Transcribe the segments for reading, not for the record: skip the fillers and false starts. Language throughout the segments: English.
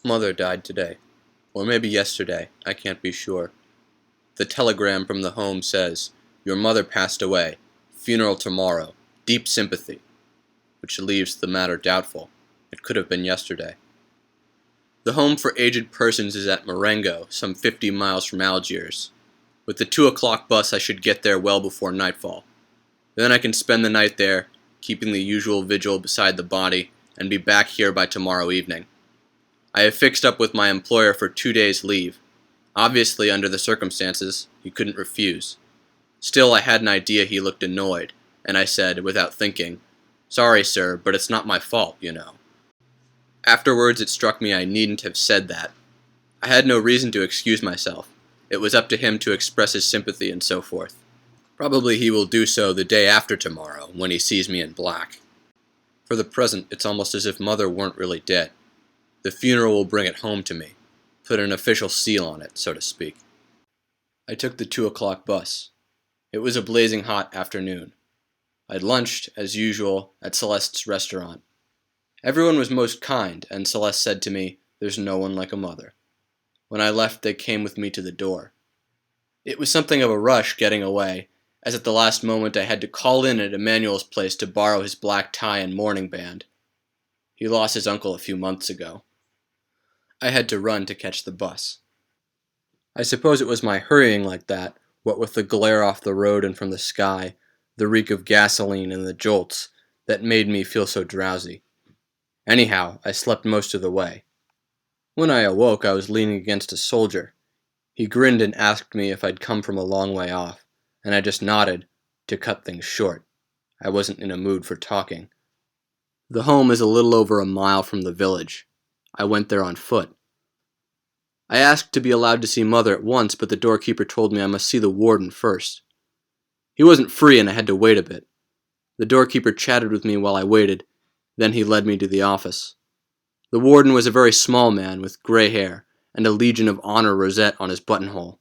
Mother died today. Or maybe yesterday, I can't be sure. The telegram from the home says, "Your mother passed away. Funeral tomorrow. Deep sympathy." Which leaves the matter doubtful. It could have been yesterday. The home for aged persons is at Marengo, some 50 miles from Algiers. With the 2 o'clock bus I should get there well before nightfall. Then I can spend the night there, keeping the usual vigil beside the body, and be back here by tomorrow evening. I have fixed up with my employer for 2 days' leave. Obviously, under the circumstances, he couldn't refuse. Still, I had an idea he looked annoyed, and I said, without thinking, "Sorry, sir, but it's not my fault, you know." Afterwards, it struck me I needn't have said that. I had no reason to excuse myself. It was up to him to express his sympathy and so forth. Probably he will do so the day after tomorrow, when he sees me in black. For the present, it's almost as if Mother weren't really dead. The funeral will bring it home to me, put an official seal on it, so to speak. I took the 2 o'clock bus. It was a blazing hot afternoon. I'd lunched, as usual, at Celeste's restaurant. Everyone was most kind, and Celeste said to me, "There's no one like a mother." When I left, they came with me to the door. It was something of a rush getting away, as at the last moment I had to call in at Emmanuel's place to borrow his black tie and mourning band. He lost his uncle a few months ago. I had to run to catch the bus. I suppose it was my hurrying like that, what with the glare off the road and from the sky, the reek of gasoline and the jolts, that made me feel so drowsy. Anyhow, I slept most of the way. When I awoke, I was leaning against a soldier. He grinned and asked me if I'd come from a long way off, and I just nodded, to cut things short. I wasn't in a mood for talking. The home is a little over a mile from the village. I went there on foot. I asked to be allowed to see Mother at once, but the doorkeeper told me I must see the warden first. He wasn't free and I had to wait a bit. The doorkeeper chatted with me while I waited, then he led me to the office. The warden was a very small man with gray hair and a Legion of Honor rosette on his buttonhole.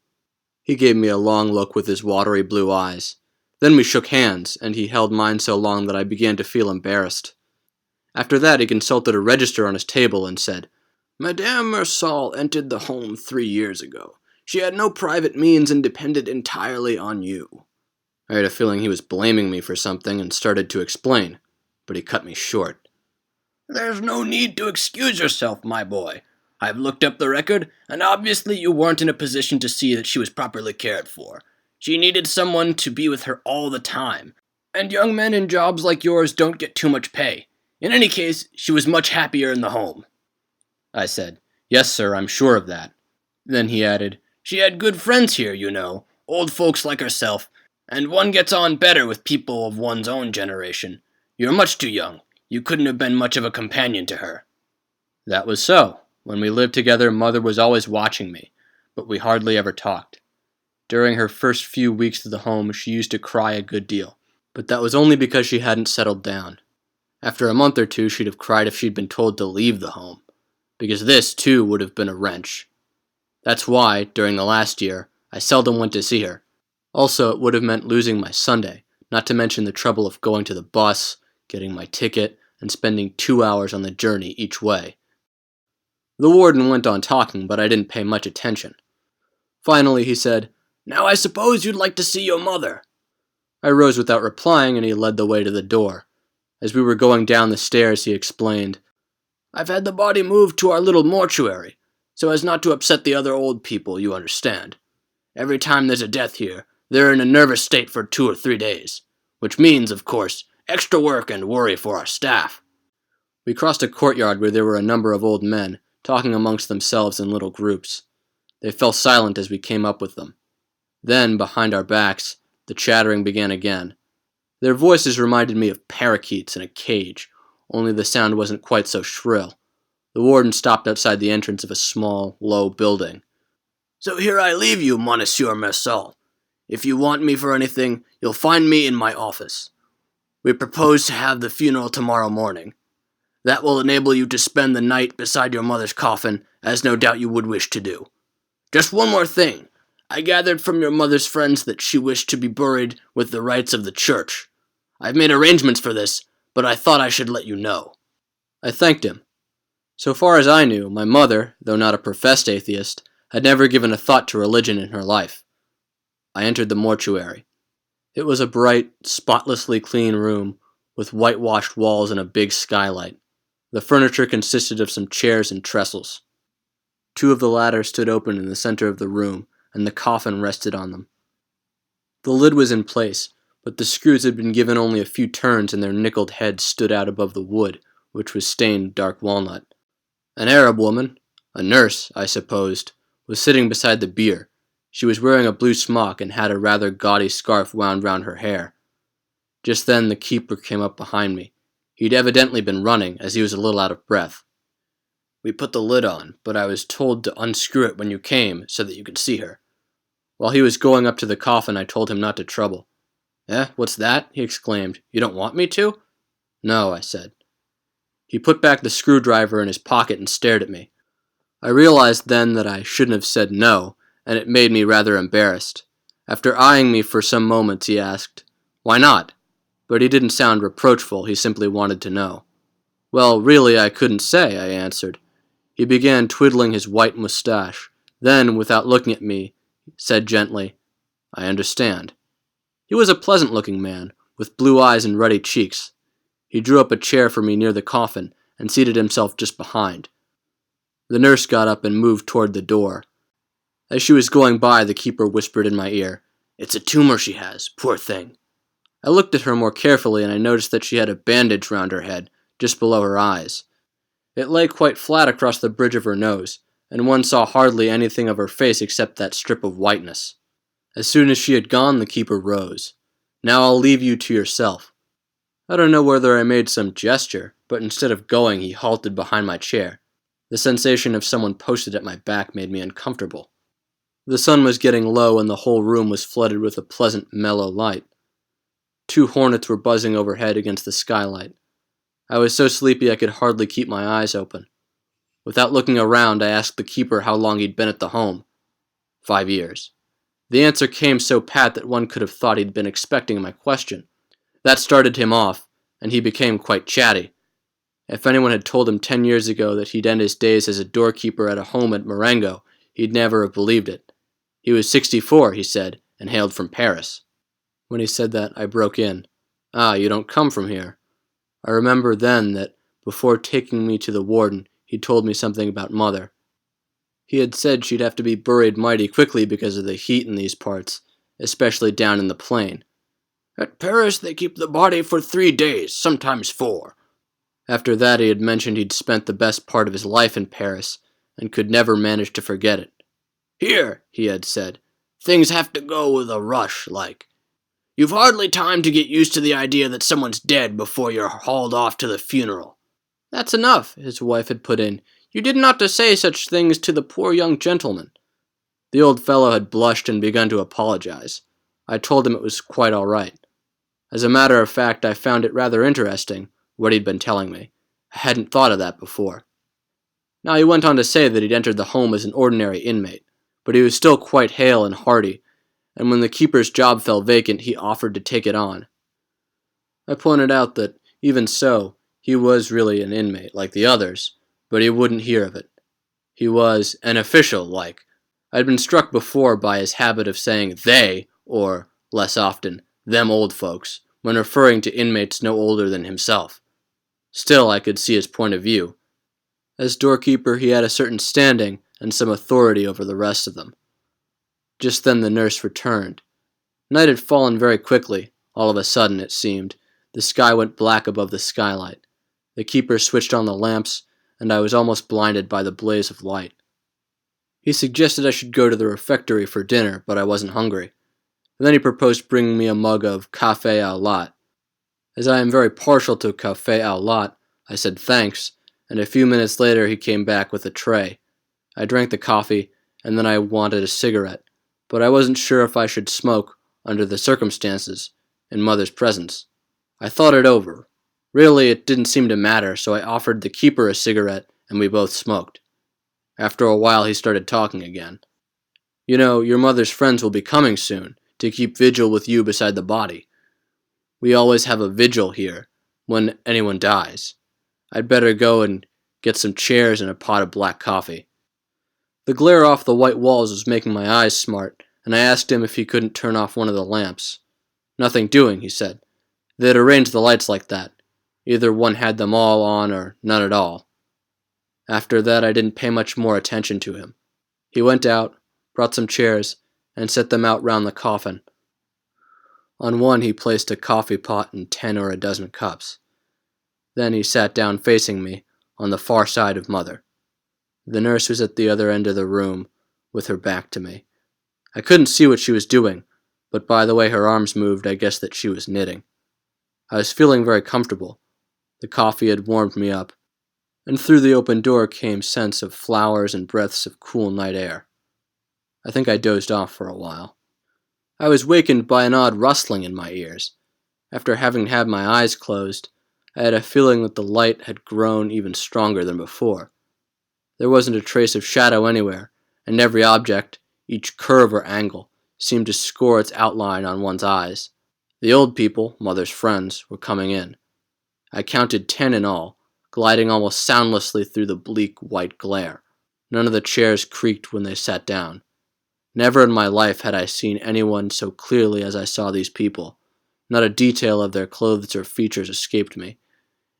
He gave me a long look with his watery blue eyes. Then we shook hands, and he held mine so long that I began to feel embarrassed. After that he consulted a register on his table and said, "Madame Meursault entered the home 3 years ago. She had no private means and depended entirely on you." I had a feeling he was blaming me for something and started to explain, but he cut me short. "There's no need to excuse yourself, my boy. I've looked up the record, and obviously you weren't in a position to see that she was properly cared for. She needed someone to be with her all the time, and young men in jobs like yours don't get too much pay. In any case, she was much happier in the home." I said, "Yes, sir, I'm sure of that." Then he added, "She had good friends here, you know, old folks like herself, and one gets on better with people of one's own generation. You're much too young. You couldn't have been much of a companion to her." That was so. When we lived together, Mother was always watching me, but we hardly ever talked. During her first few weeks of the home, she used to cry a good deal, but that was only because she hadn't settled down. After a month or two, she'd have cried if she'd been told to leave the home, because this, too, would have been a wrench. That's why, during the last year, I seldom went to see her. Also, it would have meant losing my Sunday, not to mention the trouble of going to the bus, getting my ticket, and spending 2 hours on the journey each way. The warden went on talking, but I didn't pay much attention. Finally, he said, "Now I suppose you'd like to see your mother." I rose without replying, and he led the way to the door. As we were going down the stairs, he explained, "I've had the body moved to our little mortuary, so as not to upset the other old people, you understand. Every time there's a death here, they're in a nervous state for 2 or 3 days, which means, of course, extra work and worry for our staff." We crossed a courtyard where there were a number of old men, talking amongst themselves in little groups. They fell silent as we came up with them. Then, behind our backs, the chattering began again. Their voices reminded me of parakeets in a cage, only the sound wasn't quite so shrill. The warden stopped outside the entrance of a small, low building. "So here I leave you, Monsieur Meursault. If you want me for anything, you'll find me in my office. We propose to have the funeral tomorrow morning. That will enable you to spend the night beside your mother's coffin, as no doubt you would wish to do. Just one more thing. I gathered from your mother's friends that she wished to be buried with the rites of the church. I've made arrangements for this, but I thought I should let you know." I thanked him. So far as I knew, my mother, though not a professed atheist, had never given a thought to religion in her life. I entered the mortuary. It was a bright, spotlessly clean room, with whitewashed walls and a big skylight. The furniture consisted of some chairs and trestles. Two of the latter stood open in the center of the room, and the coffin rested on them. The lid was in place, but the screws had been given only a few turns and their nickeled heads stood out above the wood, which was stained dark walnut. An Arab woman, a nurse, I supposed, was sitting beside the bier. She was wearing a blue smock and had a rather gaudy scarf wound round her hair. Just then the keeper came up behind me. He'd evidently been running, as he was a little out of breath. "We put the lid on, but I was told to unscrew it when you came, so that you could see her." While he was going up to the coffin, I told him not to trouble. "Eh, what's that?" he exclaimed. "You don't want me to?" "No," I said. He put back the screwdriver in his pocket and stared at me. I realized then that I shouldn't have said no, and it made me rather embarrassed. After eyeing me for some moments, he asked, "Why not?" But he didn't sound reproachful, he simply wanted to know. "Well, really, I couldn't say," I answered. He began twiddling his white mustache. Then, without looking at me, said gently, "I understand." He was a pleasant-looking man, with blue eyes and ruddy cheeks. He drew up a chair for me near the coffin and seated himself just behind. The nurse got up and moved toward the door. As she was going by, the keeper whispered in my ear, "It's a tumor she has, poor thing." I looked at her more carefully and I noticed that she had a bandage round her head, just below her eyes. It lay quite flat across the bridge of her nose, and one saw hardly anything of her face except that strip of whiteness. As soon as she had gone, the keeper rose. "Now I'll leave you to yourself." I don't know whether I made some gesture, but instead of going, he halted behind my chair. The sensation of someone posted at my back made me uncomfortable. The sun was getting low and the whole room was flooded with a pleasant, mellow light. 2 hornets were buzzing overhead against the skylight. I was so sleepy I could hardly keep my eyes open. Without looking around, I asked the keeper how long he'd been at the home. 5 years. The answer came so pat that one could have thought he'd been expecting my question. That started him off, and he became quite chatty. If anyone had told him 10 years ago that he'd end his days as a doorkeeper at a home at Marengo, he'd never have believed it. He was 64, he said, and hailed from Paris. When he said that, I broke in. "Ah, you don't come from here." I remember then that, before taking me to the warden, he told me something about Mother. He had said she'd have to be buried mighty quickly because of the heat in these parts, especially down in the plain. "At Paris they keep the body for 3 days, sometimes 4. After that he had mentioned he'd spent the best part of his life in Paris, and could never manage to forget it. "Here," he had said, "things have to go with a rush, like. You've hardly time to get used to the idea that someone's dead before you're hauled off to the funeral." "That's enough," his wife had put in. "You didn't ought to say such things to the poor young gentleman." The old fellow had blushed and begun to apologize. I told him it was quite all right. As a matter of fact, I found it rather interesting, what he'd been telling me. I hadn't thought of that before. Now he went on to say that he'd entered the home as an ordinary inmate, but he was still quite hale and hearty, and when the keeper's job fell vacant, he offered to take it on. I pointed out that, even so, he was really an inmate, like the others, but he wouldn't hear of it. He was an official, like. I'd been struck before by his habit of saying they, or, less often, them old folks, when referring to inmates no older than himself. Still, I could see his point of view. As doorkeeper, he had a certain standing and some authority over the rest of them. Just then the nurse returned. Night had fallen very quickly. All of a sudden, it seemed. The sky went black above the skylight. The keeper switched on the lamps, and I was almost blinded by the blaze of light. He suggested I should go to the refectory for dinner, but I wasn't hungry. And then he proposed bringing me a mug of café au lait. As I am very partial to café au lait, I said thanks, and a few minutes later he came back with a tray. I drank the coffee, and then I wanted a cigarette, but I wasn't sure if I should smoke, under the circumstances, in Mother's presence. I thought it over. Really, it didn't seem to matter, so I offered the keeper a cigarette, and we both smoked. After a while, he started talking again. "You know, your mother's friends will be coming soon, to keep vigil with you beside the body. We always have a vigil here, when anyone dies. I'd better go and get some chairs and a pot of black coffee. The glare off the white walls was making my eyes smart, and I asked him if he couldn't turn off one of the lamps. Nothing doing, he said. They'd arranged the lights like that. Either one had them all on or none at all. After that, I didn't pay much more attention to him. He went out, brought some chairs, and set them out round the coffin. On one he placed a coffee pot and 10 or a dozen cups. Then he sat down facing me, on the far side of Mother. The nurse was at the other end of the room, with her back to me. I couldn't see what she was doing, but by the way her arms moved, I guessed that she was knitting. I was feeling very comfortable. The coffee had warmed me up, and through the open door came scents of flowers and breaths of cool night air. I think I dozed off for a while. I was wakened by an odd rustling in my ears. After having had my eyes closed, I had a feeling that the light had grown even stronger than before. There wasn't a trace of shadow anywhere, and every object, each curve or angle, seemed to score its outline on one's eyes. The old people, Mother's friends, were coming in. I counted 10 in all, gliding almost soundlessly through the bleak white glare. None of the chairs creaked when they sat down. Never in my life had I seen anyone so clearly as I saw these people. Not a detail of their clothes or features escaped me,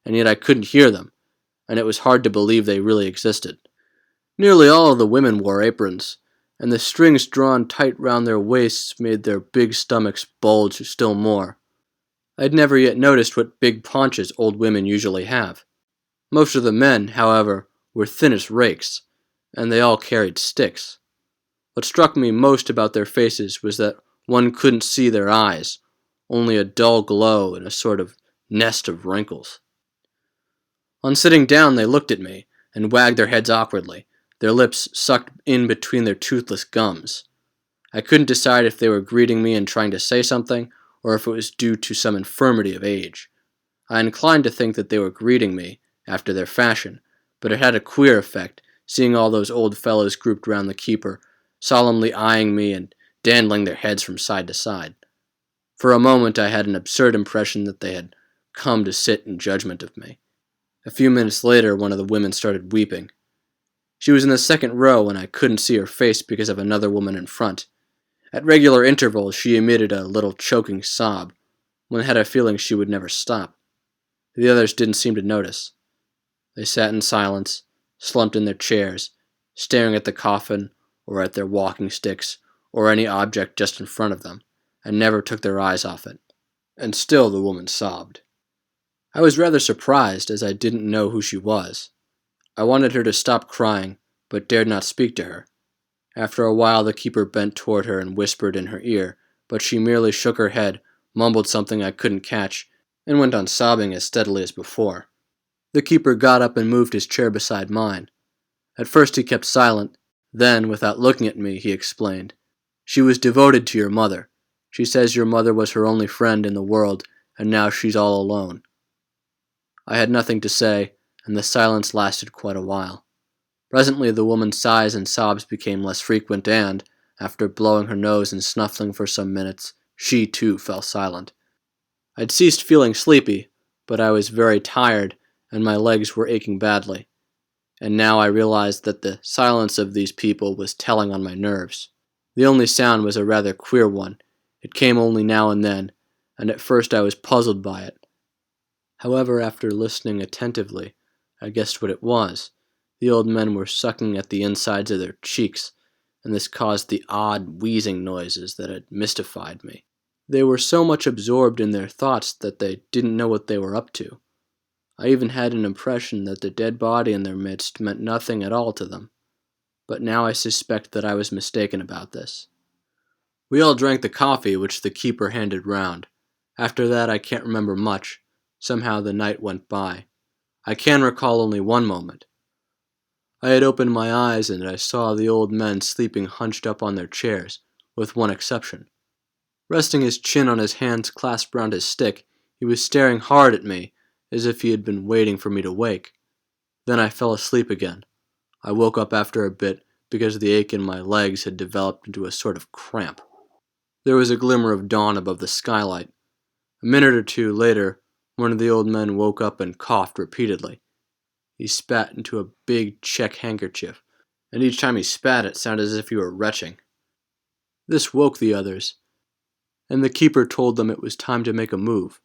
and yet I couldn't hear them, and it was hard to believe they really existed. Nearly all of the women wore aprons, and the strings drawn tight round their waists made their big stomachs bulge still more. I'd never yet noticed what big paunches old women usually have. Most of the men, however, were thin as rakes, and they all carried sticks. What struck me most about their faces was that one couldn't see their eyes, only a dull glow and a sort of nest of wrinkles. On sitting down, they looked at me and wagged their heads awkwardly, their lips sucked in between their toothless gums. I couldn't decide if they were greeting me and trying to say something, or if it was due to some infirmity of age. I inclined to think that they were greeting me, after their fashion, but it had a queer effect, seeing all those old fellows grouped round the keeper, solemnly eyeing me and dandling their heads from side to side. For a moment I had an absurd impression that they had come to sit in judgment of me. A few minutes later, one of the women started weeping. She was in the second row, and I couldn't see her face because of another woman in front. At regular intervals, she emitted a little choking sob. One had a feeling she would never stop. The others didn't seem to notice. They sat in silence, slumped in their chairs, staring at the coffin, or at their walking sticks, or any object just in front of them, and never took their eyes off it. And still the woman sobbed. I was rather surprised, as I didn't know who she was. I wanted her to stop crying, but dared not speak to her. After a while the keeper bent toward her and whispered in her ear, but she merely shook her head, mumbled something I couldn't catch, and went on sobbing as steadily as before. The keeper got up and moved his chair beside mine. At first he kept silent, then, without looking at me, he explained. She was devoted to your mother. She says your mother was her only friend in the world, and now she's all alone. I had nothing to say, and the silence lasted quite a while. Presently the woman's sighs and sobs became less frequent and, after blowing her nose and snuffling for some minutes, she too fell silent. I'd ceased feeling sleepy, but I was very tired, and my legs were aching badly. And now I realized that the silence of these people was telling on my nerves. The only sound was a rather queer one. It came only now and then, and at first I was puzzled by it. However, after listening attentively, I guessed what it was. The old men were sucking at the insides of their cheeks, and this caused the odd wheezing noises that had mystified me. They were so much absorbed in their thoughts that they didn't know what they were up to. I even had an impression that the dead body in their midst meant nothing at all to them. But now I suspect that I was mistaken about this. We all drank the coffee which the keeper handed round. After that I can't remember much. Somehow the night went by. I can recall only one moment. I had opened my eyes and I saw the old men sleeping hunched up on their chairs, with one exception. Resting his chin on his hands clasped round his stick, he was staring hard at me, as if he had been waiting for me to wake. Then I fell asleep again. I woke up after a bit because the ache in my legs had developed into a sort of cramp. There was a glimmer of dawn above the skylight. A minute or two later, one of the old men woke up and coughed repeatedly. He spat into a big check handkerchief, and each time he spat it sounded as if he were retching. This woke the others, and the keeper told them it was time to make a move.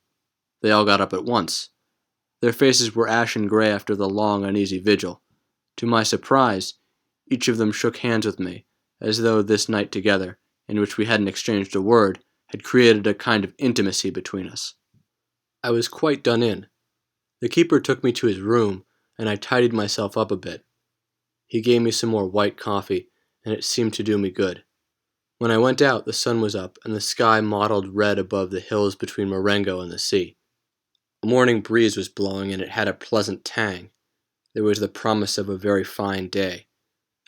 They all got up at once. Their faces were ashen gray after the long, uneasy vigil. To my surprise, each of them shook hands with me, as though this night together, in which we hadn't exchanged a word, had created a kind of intimacy between us. I was quite done in. The keeper took me to his room, and I tidied myself up a bit. He gave me some more white coffee, and it seemed to do me good. When I went out, the sun was up, and the sky mottled red above the hills between Marengo and the sea. A morning breeze was blowing, and it had a pleasant tang. There was the promise of a very fine day.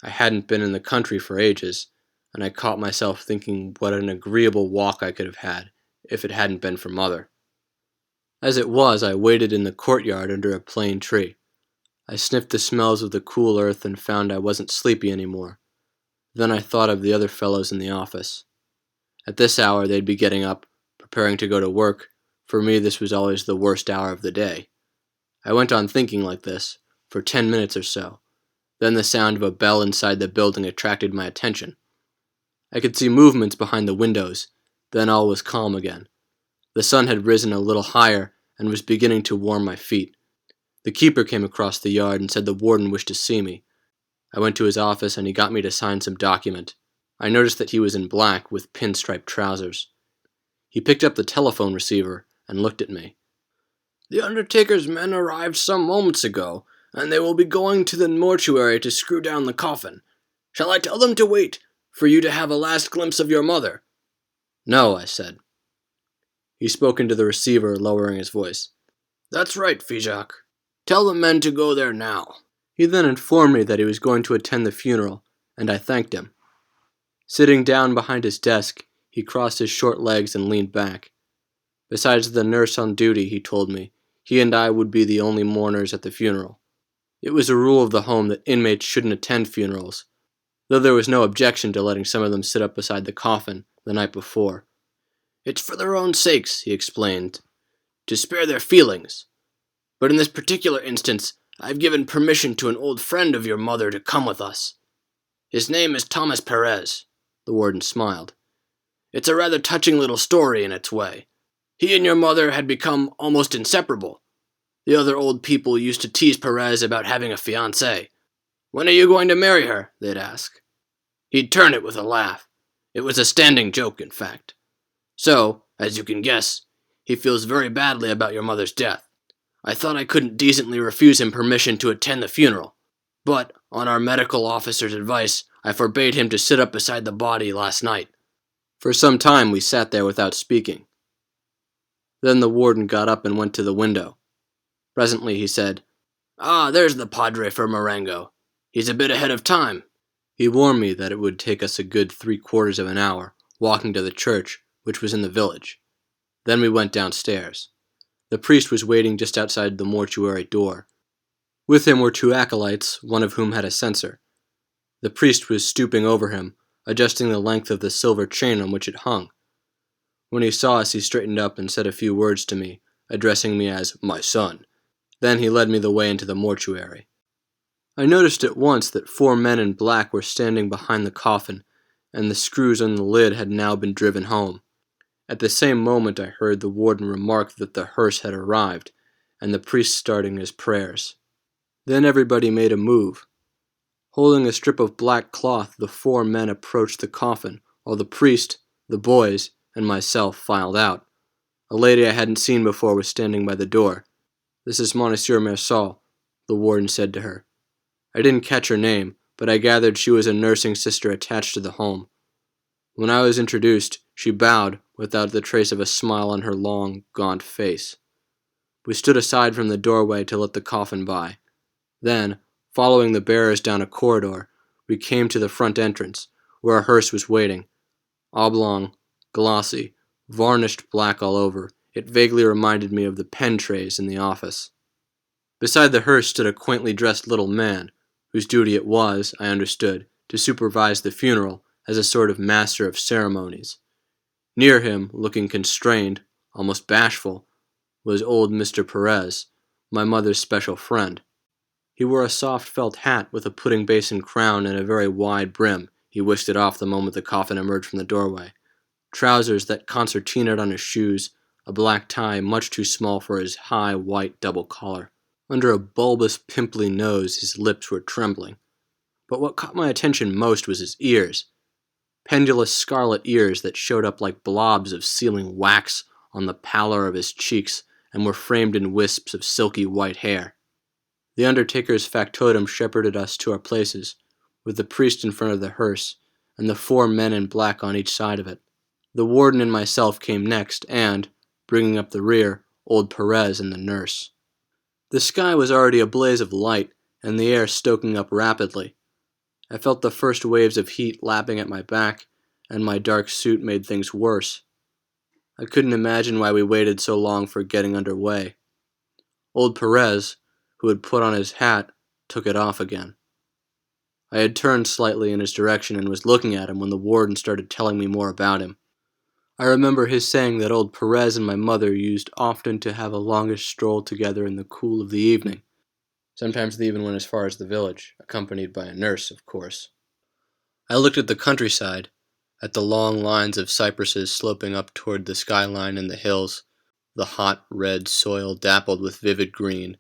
I hadn't been in the country for ages, and I caught myself thinking what an agreeable walk I could have had if it hadn't been for Mother. As it was, I waited in the courtyard under a plane tree. I sniffed the smells of the cool earth and found I wasn't sleepy anymore. Then I thought of the other fellows in the office. At this hour they'd be getting up, preparing to go to work. For me, this was always the worst hour of the day. I went on thinking like this for 10 minutes or so. Then the sound of a bell inside the building attracted my attention. I could see movements behind the windows. Then all was calm again. The sun had risen a little higher and was beginning to warm my feet. The keeper came across the yard and said the warden wished to see me. I went to his office and he got me to sign some document. I noticed that he was in black with pinstripe trousers. He picked up the telephone receiver and looked at me. "The undertaker's men arrived some moments ago, and they will be going to the mortuary to screw down the coffin. Shall I tell them to wait, for you to have a last glimpse of your mother?" "No," I said. He spoke into the receiver, lowering his voice. "That's right, Figeac. Tell the men to go there now." He then informed me that he was going to attend the funeral, and I thanked him. Sitting down behind his desk, he crossed his short legs and leaned back. Besides the nurse on duty, he told me, he and I would be the only mourners at the funeral. It was a rule of the home that inmates shouldn't attend funerals, though there was no objection to letting some of them sit up beside the coffin the night before. "It's for their own sakes," he explained, "to spare their feelings. But in this particular instance, I've given permission to an old friend of your mother to come with us. His name is Thomas Perez." The warden smiled. "It's a rather touching little story in its way. He and your mother had become almost inseparable. The other old people used to tease Perez about having a fiancée. 'When are you going to marry her?' they'd ask. He'd turn it with a laugh. It was a standing joke, in fact. So, as you can guess, he feels very badly about your mother's death. I thought I couldn't decently refuse him permission to attend the funeral, but, on our medical officer's advice, I forbade him to sit up beside the body last night." For some time we sat there without speaking. Then the warden got up and went to the window. Presently he said, "Ah, there's the padre for Marengo. He's a bit ahead of time." He warned me that it would take us a good 3/4 of an hour, walking to the church, which was in the village. Then we went downstairs. The priest was waiting just outside the mortuary door. With him were 2 acolytes, one of whom had a censer. The priest was stooping over him, adjusting the length of the silver chain on which it hung. When he saw us, he straightened up and said a few words to me, addressing me as "my son." Then he led me the way into the mortuary. I noticed at once that 4 men in black were standing behind the coffin, and the screws on the lid had now been driven home. At the same moment I heard the warden remark that the hearse had arrived, and the priest starting his prayers. Then everybody made a move. Holding a strip of black cloth, the 4 men approached the coffin, while the priest, the boys, and myself filed out. A lady I hadn't seen before was standing by the door. "This is Monsieur Meursault," the warden said to her. I didn't catch her name, but I gathered she was a nursing sister attached to the home. When I was introduced, she bowed, without the trace of a smile on her long, gaunt face. We stood aside from the doorway to let the coffin by. Then, following the bearers down a corridor, we came to the front entrance, where a hearse was waiting. Oblong, glossy, varnished black all over, it vaguely reminded me of the pen trays in the office. Beside the hearse stood a quaintly dressed little man, whose duty it was, I understood, to supervise the funeral as a sort of master of ceremonies. Near him, looking constrained, almost bashful, was old Mr. Perez, my mother's special friend. He wore a soft felt hat with a pudding basin crown and a very wide brim. He whisked it off the moment the coffin emerged from the doorway. Trousers that concertinaed on his shoes, a black tie much too small for his high, white double collar. Under a bulbous, pimply nose, his lips were trembling. But what caught my attention most was his ears. Pendulous scarlet ears that showed up like blobs of sealing wax on the pallor of his cheeks and were framed in wisps of silky white hair. The undertaker's factotum shepherded us to our places, with the priest in front of the hearse, and the 4 men in black on each side of it. The warden and myself came next, and, bringing up the rear, old Perez and the nurse. The sky was already a blaze of light, and the air stoking up rapidly. I felt the first waves of heat lapping at my back, and my dark suit made things worse. I couldn't imagine why we waited so long for getting under way. Old Perez, who had put on his hat, took it off again. I had turned slightly in his direction and was looking at him when the warden started telling me more about him. I remember his saying that old Perez and my mother used often to have a longish stroll together in the cool of the evening. Sometimes they even went as far as the village, accompanied by a nurse, of course. I looked at the countryside, at the long lines of cypresses sloping up toward the skyline and the hills, the hot red soil dappled with vivid green,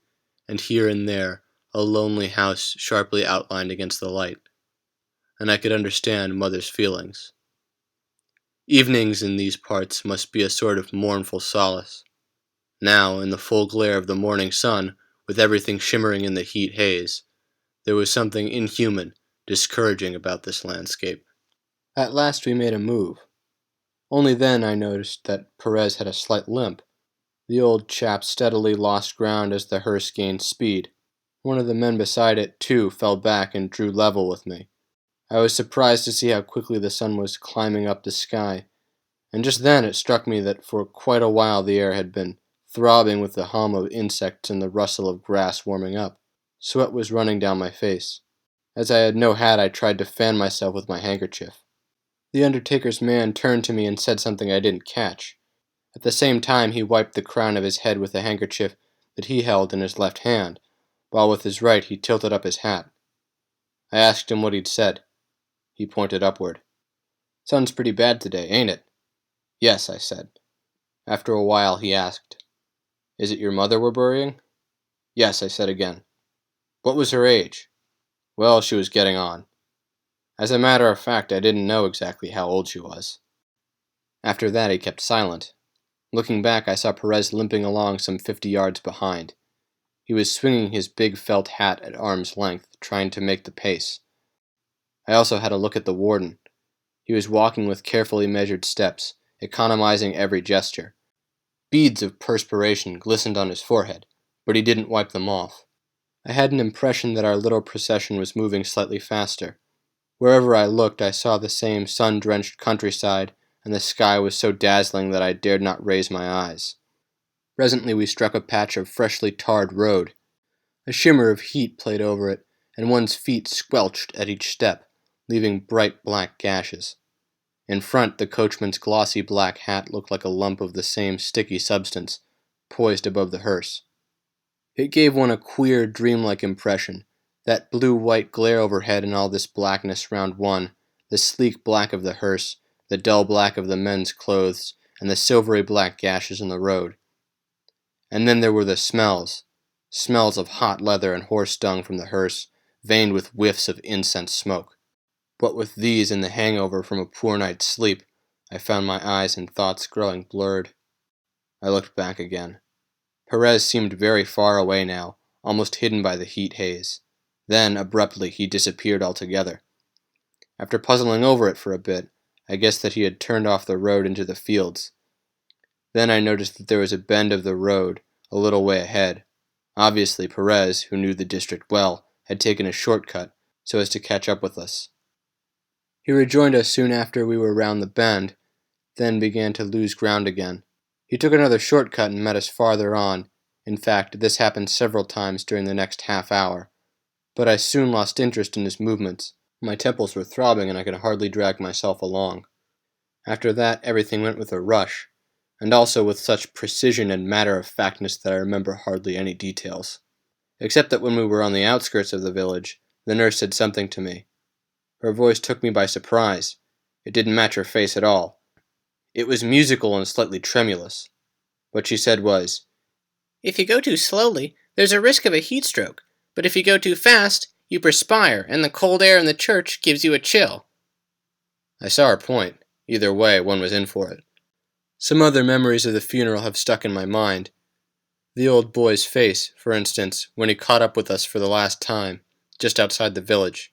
and here and there a lonely house sharply outlined against the light, and I could understand Mother's feelings. Evenings in these parts must be a sort of mournful solace. Now, in the full glare of the morning sun, with everything shimmering in the heat haze, there was something inhuman, discouraging about this landscape. At last we made a move. Only then I noticed that Perez had a slight limp. The old chap steadily lost ground as the hearse gained speed. One of the men beside it, too, fell back and drew level with me. I was surprised to see how quickly the sun was climbing up the sky, and just then it struck me that for quite a while the air had been throbbing with the hum of insects and the rustle of grass warming up. Sweat was running down my face. As I had no hat, I tried to fan myself with my handkerchief. The undertaker's man turned to me and said something I didn't catch. At the same time, he wiped the crown of his head with a handkerchief that he held in his left hand, while with his right he tilted up his hat. I asked him what he'd said. He pointed upward. "Sun's pretty bad today, ain't it?" "Yes," I said. After a while, he asked, "Is it your mother we're burying?" "Yes," I said again. "What was her age?" "Well, she was getting on." As a matter of fact, I didn't know exactly how old she was. After that, he kept silent. Looking back, I saw Perez limping along some 50 yards behind. He was swinging his big felt hat at arm's length, trying to make the pace. I also had a look at the warden. He was walking with carefully measured steps, economizing every gesture. Beads of perspiration glistened on his forehead, but he didn't wipe them off. I had an impression that our little procession was moving slightly faster. Wherever I looked, I saw the same sun-drenched countryside, and the sky was so dazzling that I dared not raise my eyes. Presently we struck a patch of freshly tarred road. A shimmer of heat played over it, and one's feet squelched at each step, leaving bright black gashes. In front, the coachman's glossy black hat looked like a lump of the same sticky substance, poised above the hearse. It gave one a queer, dreamlike impression, that blue-white glare overhead and all this blackness round one, the sleek black of the hearse, the dull black of the men's clothes, and the silvery black gashes in the road. And then there were the smells of hot leather and horse dung from the hearse, veined with whiffs of incense smoke. What with these and the hangover from a poor night's sleep, I found my eyes and thoughts growing blurred. I looked back again. Perez seemed very far away now, almost hidden by the heat haze. Then, abruptly, he disappeared altogether. After puzzling over it for a bit, I guessed that he had turned off the road into the fields. Then I noticed that there was a bend of the road a little way ahead. Obviously, Perez, who knew the district well, had taken a shortcut so as to catch up with us. He rejoined us soon after we were round the bend, then began to lose ground again. He took another shortcut and met us farther on. In fact, this happened several times during the next half hour. But I soon lost interest in his movements. My temples were throbbing and I could hardly drag myself along. After that, everything went with a rush, and also with such precision and matter-of-factness that I remember hardly any details. except that when we were on the outskirts of the village, the nurse said something to me. Her voice took me by surprise. It didn't match her face at all. It was musical and slightly tremulous. What she said was, "If you go too slowly, there's a risk of a heat stroke, but if you go too fast, you perspire, and the cold air in the church gives you a chill." I saw her point. Either way, one was in for it. Some other memories of the funeral have stuck in my mind. The old boy's face, for instance, when he caught up with us for the last time, just outside the village.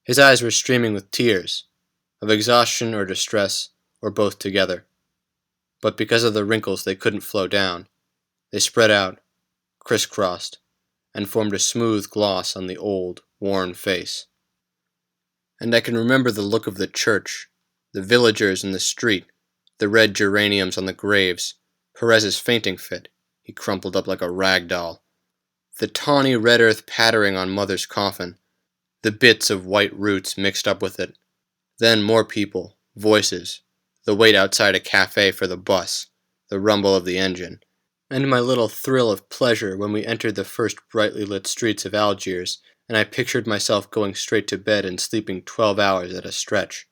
His eyes were streaming with tears, of exhaustion or distress, or both together. But because of the wrinkles they couldn't flow down, they spread out, crisscrossed, and formed a smooth gloss on the old, worn face. And I can remember the look of the church, the villagers in the street, the red geraniums on the graves, Perez's fainting fit, he crumpled up like a rag doll, the tawny red earth pattering on Mother's coffin, the bits of white roots mixed up with it, then more people, voices, the wait outside a cafe for the bus, the rumble of the engine, and my little thrill of pleasure when we entered the first brightly lit streets of Algiers, and I pictured myself going straight to bed and sleeping 12 hours at a stretch.